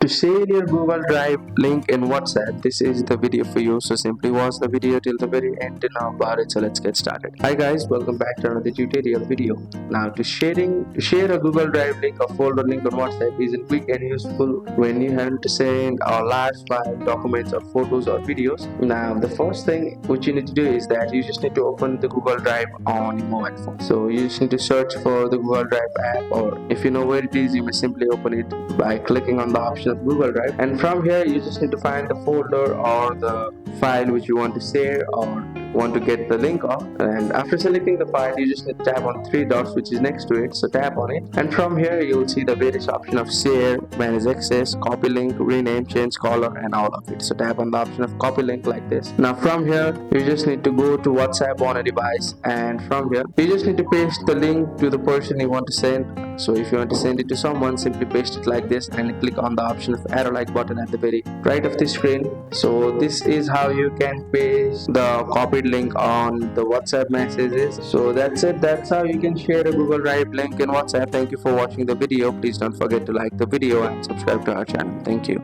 To share your Google Drive link in WhatsApp, this is the video for you. So simply watch the video till the very end to know about it. So let's get started. Hi guys, welcome back to another tutorial video. Now to share a Google Drive link or folder link on WhatsApp is quick and useful when you have to send our large file, documents or photos or videos. Now the first thing which you need to do is that you just need to open the Google Drive on your mobile phone. So you just need to search for the Google Drive app, or if you know where it is, you may simply open it by clicking on the option of Google Drive, and from here you just need to find the folder or the file which you want to share or want to get the link of. And after selecting the file, you just need to tap on three dots which is next to it, so tap on it, and from here you will see the various option of share, manage access, copy link, rename, change color, and all of it. So tap on the option of copy link like this. Now from here you just need to go to WhatsApp on a device, and from here you just need to paste the link to the person you want to send. So if you want to send it to someone, simply paste it like this and click on the option of arrow like button at the very right of the screen. So this is how you can paste the copied link on the WhatsApp messages. So that's it. That's how you can share a Google Drive link in WhatsApp. Thank you for watching the video. Please don't forget to like the video and subscribe to our channel. Thank you.